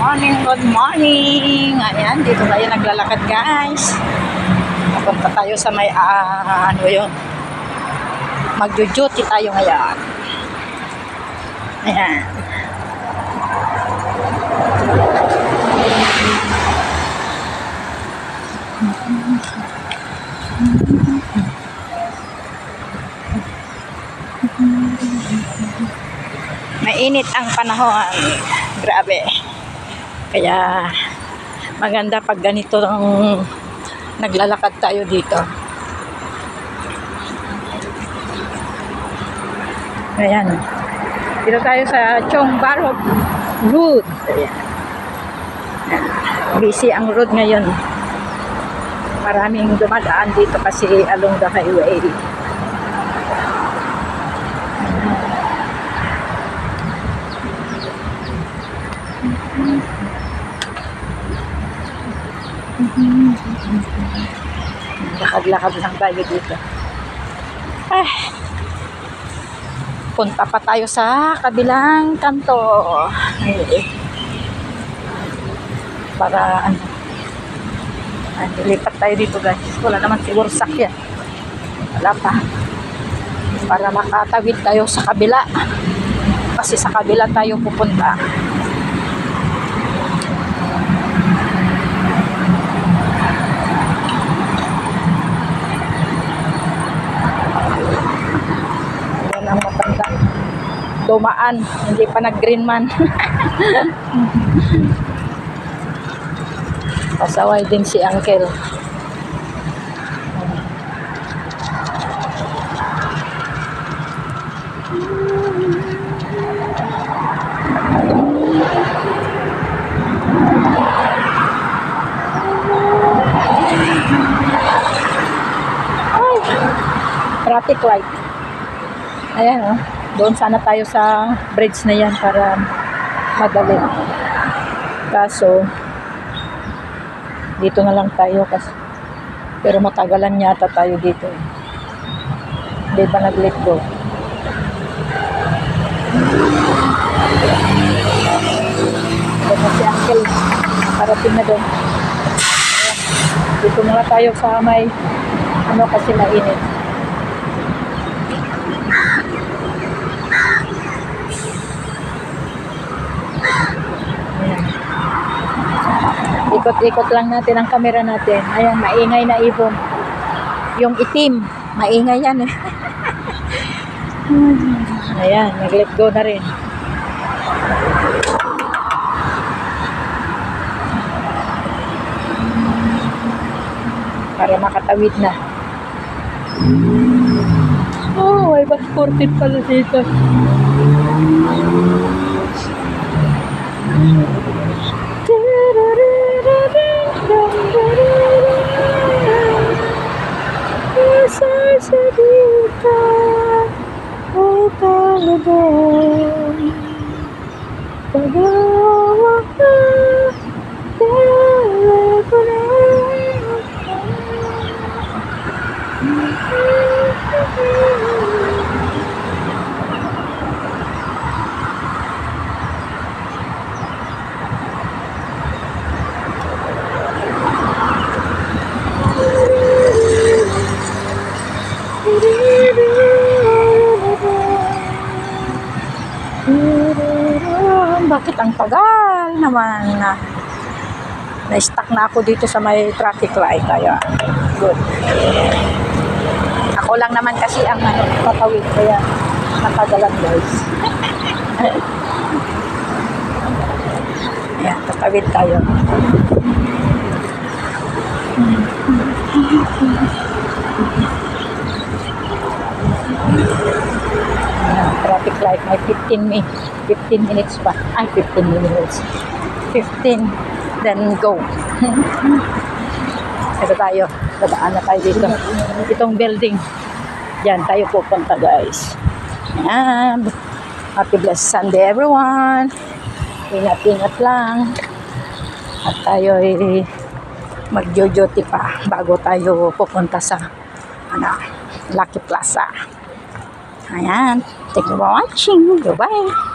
morning, good morning. Ayan, dito tayo naglalakad, guys. Papunta tayo sa may, ano yun, magjo-duty tayo ngayon. Ayan. Mainit ang panahon. Grabe. Kaya maganda pag ganito ng naglalakad tayo dito. Ayan. Dito tayo sa Chong Barok Road. Ayan. Busy ang road ngayon. Maraming dumadaan dito kasi along the highway. Lakad-lakad lang tayo dito. Punta pa tayo sa kabilang kanto. Para lipat tayo dito, guys. Wala naman siguro sakyan. Wala pa. Para makatawid tayo sa kabila. Kasi sa kabila tayo pupunta. Yan ang matanda. Dumaan. Hindi pa nag-green man. Pasaway din si Uncle. Ay, traffic light. Ayan, oh. Doon sana tayo sa bridge na yan para madali. Kaso dito na lang tayo kasi pero matagalan yata tayo dito. Hindi ba nag-let go? Ito si Uncle. Parating na doon. Dito na lang tayo sa may ano kasi mainit. Ikot-ikot lang natin ang camera natin. Ayan, maingay na ibon. Yung itim, maingay yan eh. Ayan, nag-let go na rin. Para makatawid na. Oh, may bas-ported pala dito. Sedita, oh Talagang pagawa ka, bakit ang tagal naman na na-stuck na ako dito sa may traffic light. Kaya good. Ako lang naman kasi ang patawid kaya natagalan, guys. Ayan, tatawid tayo. Traffic light, may 15 minutes pa. Ay, 15 minutes. 15, then go. Ito tayo. Dadaan na tayo dito. Itong building. Diyan tayo pupunta, guys. Ayan. Happy blessed Sunday, everyone. Ingat-ingat lang. At tayo ay mag-duty pa bago tayo pupunta sa Lucky Plaza. Ayan. Thank you for watching. Bye-bye.